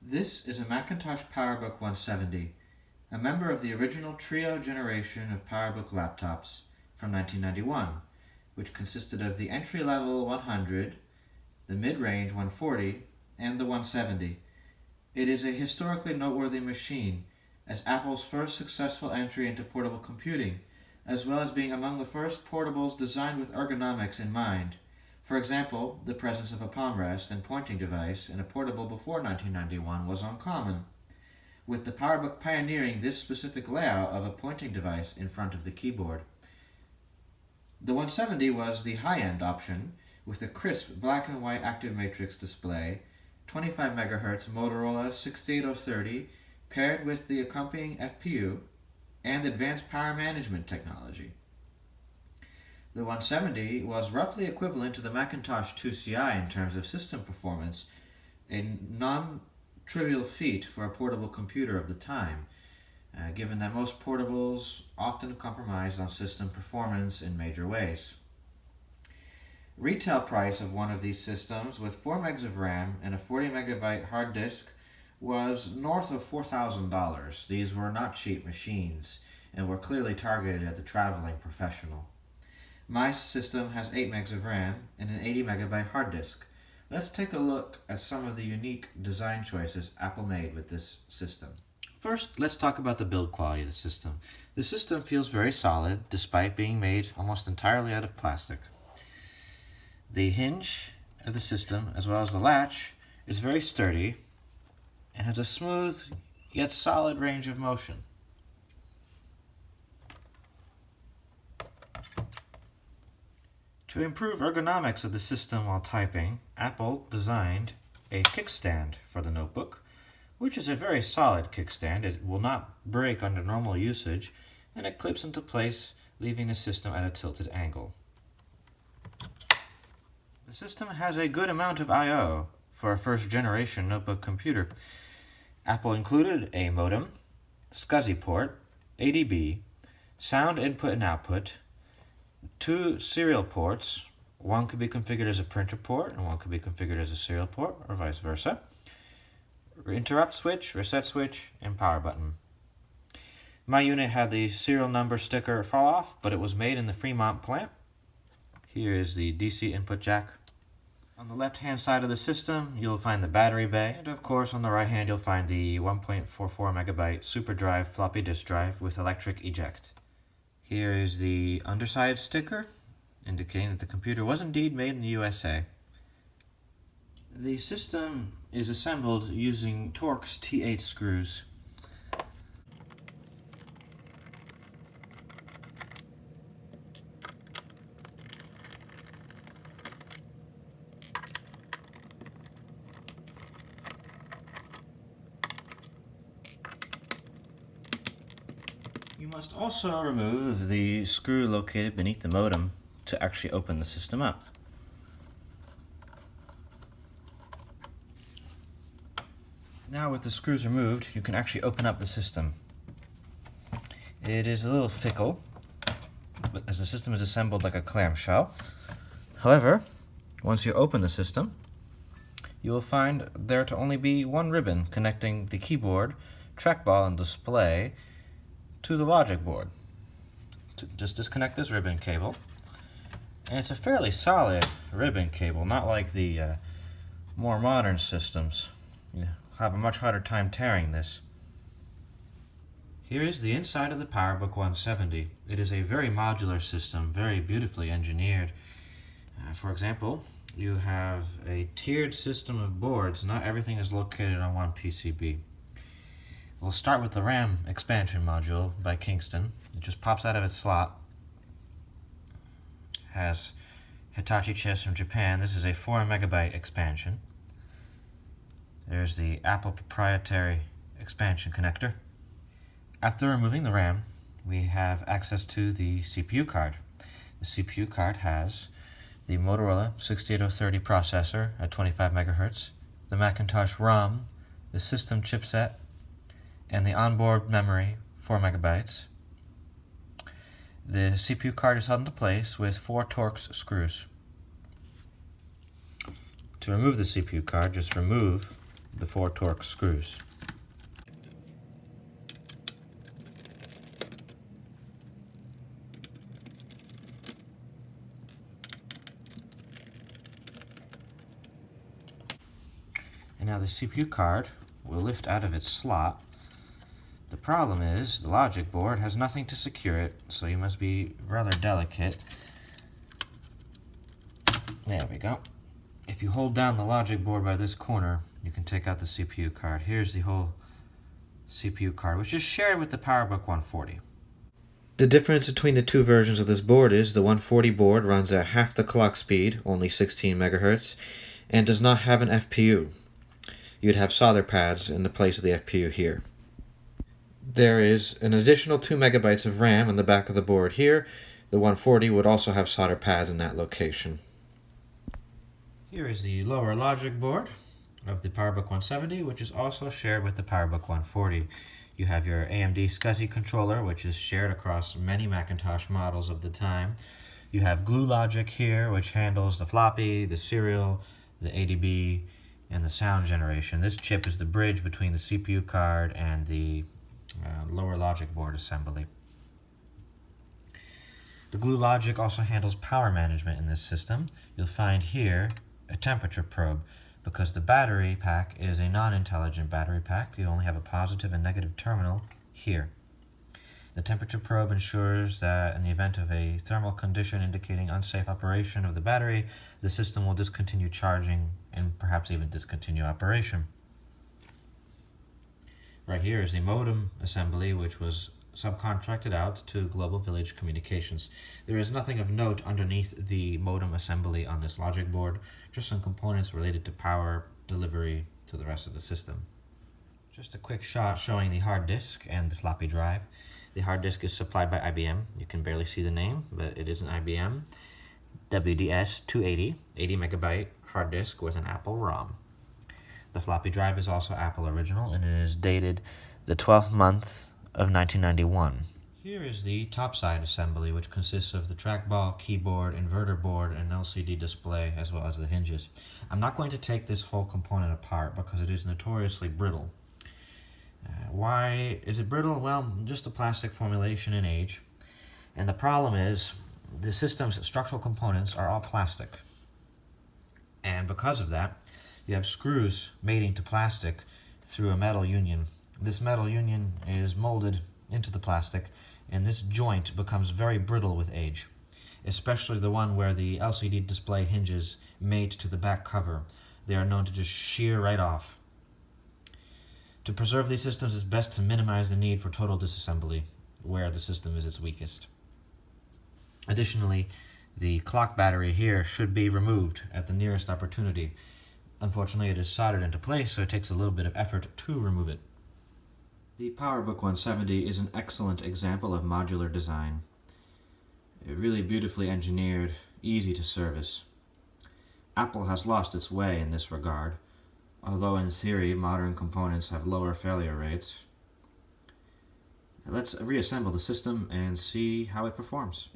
This is a Macintosh PowerBook 170, a member of the original Trio generation of PowerBook laptops from 1991, which consisted of the entry-level 100, the mid-range 140, and the 170. It is a historically noteworthy machine, as Apple's first successful entry into portable computing, as well as being among the first portables designed with ergonomics in mind. For example, the presence of a palm rest and pointing device in a portable before 1991 was uncommon, with the PowerBook pioneering this specific layout of a pointing device in front of the keyboard. The 170 was the high-end option, with a crisp black and white active matrix display, 25 MHz Motorola 68030 paired with the accompanying FPU, and advanced power management technology. The 170 was roughly equivalent to the Macintosh 2CI in terms of system performance, a non-trivial feat for a portable computer of the time, given that most portables often compromised on system performance in major ways. Retail price of one of these systems with 4 megs of RAM and a 40 megabyte hard disk was north of $4,000. These were not cheap machines and were clearly targeted at the traveling professional. My system has 8 megs of RAM and an 80 megabyte hard disk. Let's take a look at some of the unique design choices Apple made with this system. First, let's talk about the build quality of the system. The system feels very solid despite being made almost entirely out of plastic. The hinge of the system, as well as the latch, is very sturdy and has a smooth yet solid range of motion. To improve ergonomics of the system while typing, Apple designed a kickstand for the notebook, which is a very solid kickstand. It will not break under normal usage, and it clips into place, leaving the system at a tilted angle. The system has a good amount of I/O for a first-generation notebook computer. Apple included a modem, SCSI port, ADB, sound input and output, 2 serial ports. One could be configured as a printer port and one could be configured as a serial port, or vice versa. Interrupt switch, reset switch, and power button. My unit had the serial number sticker fall off, but it was made in the Fremont plant. Here is the DC input jack. On the left-hand side of the system, you'll find the battery bay, and of course on the right hand you'll find the 1.44 megabyte SuperDrive floppy disk drive with electric eject. Here is the underside sticker, indicating that the computer was indeed made in the USA. The system is assembled using Torx T8 screws. You must also remove the screw located beneath the modem to actually open the system up. Now with the screws removed, you can actually open up the system. It is a little fickle, as the system is assembled like a clamshell. However, once you open the system, you will find there to only be one ribbon connecting the keyboard, trackball, and display to the logic board. Just disconnect this ribbon cable, and it's a fairly solid ribbon cable, not like the more modern systems. You have a much harder time tearing this. Here is the inside of the PowerBook 170. It is a very modular system, very beautifully engineered. For example, you have a tiered system of boards. Not everything is located on one PCB. We'll start with the RAM expansion module by Kingston. It just pops out of its slot. Has Hitachi chips from Japan. This is a 4 megabyte expansion. There's the Apple proprietary expansion connector. After removing the RAM, we have access to the CPU card. The CPU card has the Motorola 68030 processor at 25 MHz, the Macintosh ROM, the system chipset, and the onboard memory, 4 megabytes. The CPU card is held into place with 4 Torx screws. To remove the CPU card, just remove the 4 Torx screws. And now the CPU card will lift out of its slot. The problem is the logic board has nothing to secure it, so you must be rather delicate. There we go. If you hold down the logic board by this corner, you can take out the CPU card. Here's the whole CPU card, which is shared with the PowerBook 140. The difference between the two versions of this board is the 140 board runs at half the clock speed, only 16 MHz, and does not have an FPU. You'd have solder pads in the place of the FPU here. There is an additional 2 MB of RAM on the back of the board here. The 140 would also have solder pads in that location. Here is the lower logic board of the PowerBook 170, which is also shared with the PowerBook 140. You have your AMD SCSI controller, which is shared across many Macintosh models of the time. You have glue logic here, which handles the floppy, the serial, the ADB, and the sound generation. This chip is the bridge between the CPU card and the lower logic board assembly. The glue logic also handles power management in this system. You'll find here a temperature probe. Because the battery pack is a non-intelligent battery pack, you only have a positive and negative terminal here. The temperature probe ensures that in the event of a thermal condition indicating unsafe operation of the battery, the system will discontinue charging and perhaps even discontinue operation. Right here is the modem assembly, which was subcontracted out to Global Village Communications. There is nothing of note underneath the modem assembly on this logic board, just some components related to power delivery to the rest of the system. Just a quick shot showing the hard disk and the floppy drive. The hard disk is supplied by IBM. You can barely see the name, but it is an IBM WDS 280, 80 megabyte hard disk with an Apple ROM. The floppy drive is also Apple original and it is dated the 12th month of 1991. Here is the topside assembly, which consists of the trackball, keyboard, inverter board, and LCD display, as well as the hinges. I'm not going to take this whole component apart because it is notoriously brittle. Why is it brittle? Well, just the plastic formulation and age. And the problem is the system's structural components are all plastic. And because of that, you have screws mating to plastic through a metal union. This metal union is molded into the plastic, and this joint becomes very brittle with age, especially the one where the LCD display hinges mate to the back cover. They are known to just shear right off. To preserve these systems, it's best to minimize the need for total disassembly where the system is its weakest. Additionally, the clock battery here should be removed at the nearest opportunity. Unfortunately, it is soldered into place, so it takes a little bit of effort to remove it. The PowerBook 170 is an excellent example of modular design. Really beautifully engineered, easy to service. Apple has lost its way in this regard, although in theory modern components have lower failure rates. Let's reassemble the system and see how it performs.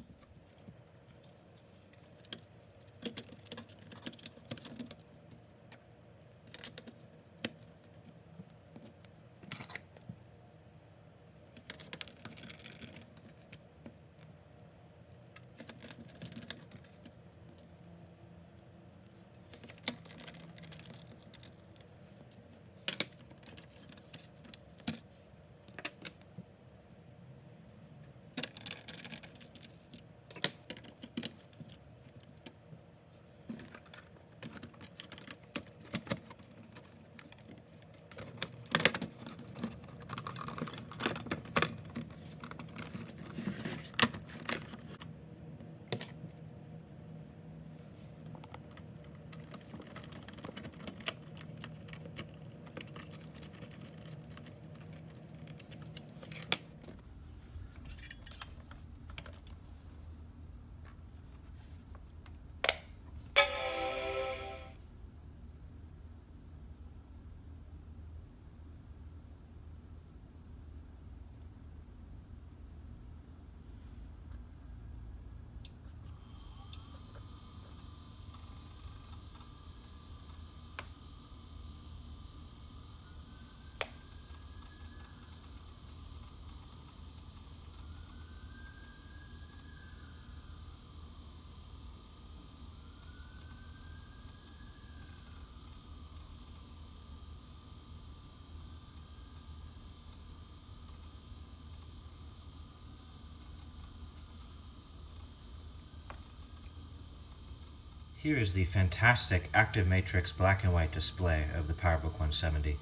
Here is the fantastic active matrix black and white display of the PowerBook 170.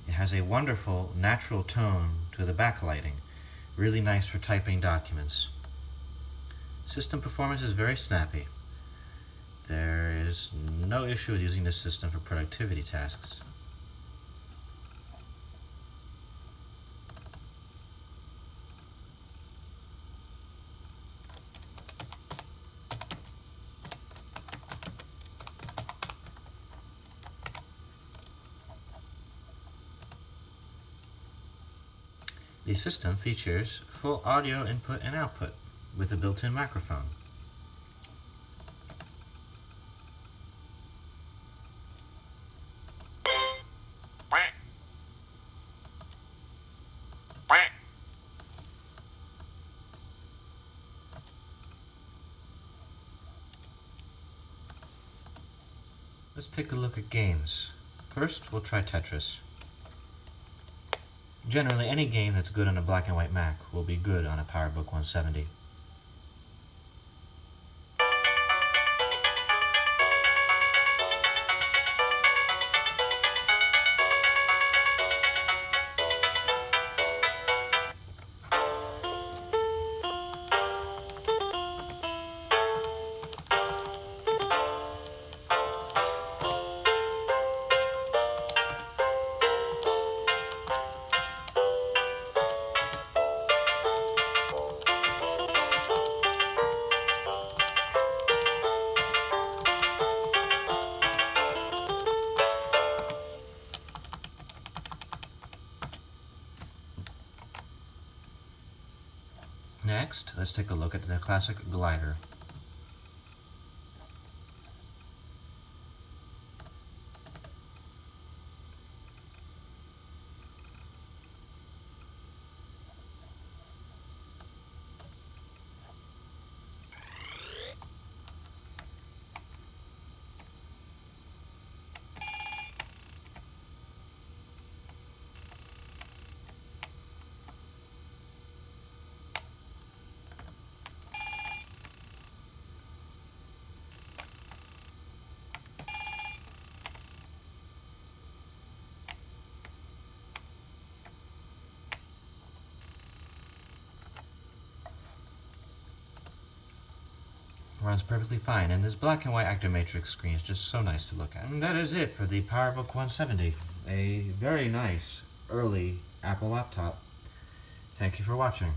It has a wonderful natural tone to the backlighting, really nice for typing documents. System performance is very snappy. There is no issue with using this system for productivity tasks. The system features full audio input and output with a built-in microphone. Let's take a look at games. First, we'll try Tetris. Generally, any game that's good on a black and white Mac will be good on a PowerBook 170. Next, let's take a look at the classic glider. Runs perfectly fine, and this black and white active matrix screen is just so nice to look at. And that is it for the PowerBook 170, a very nice early Apple laptop. Thank you for watching.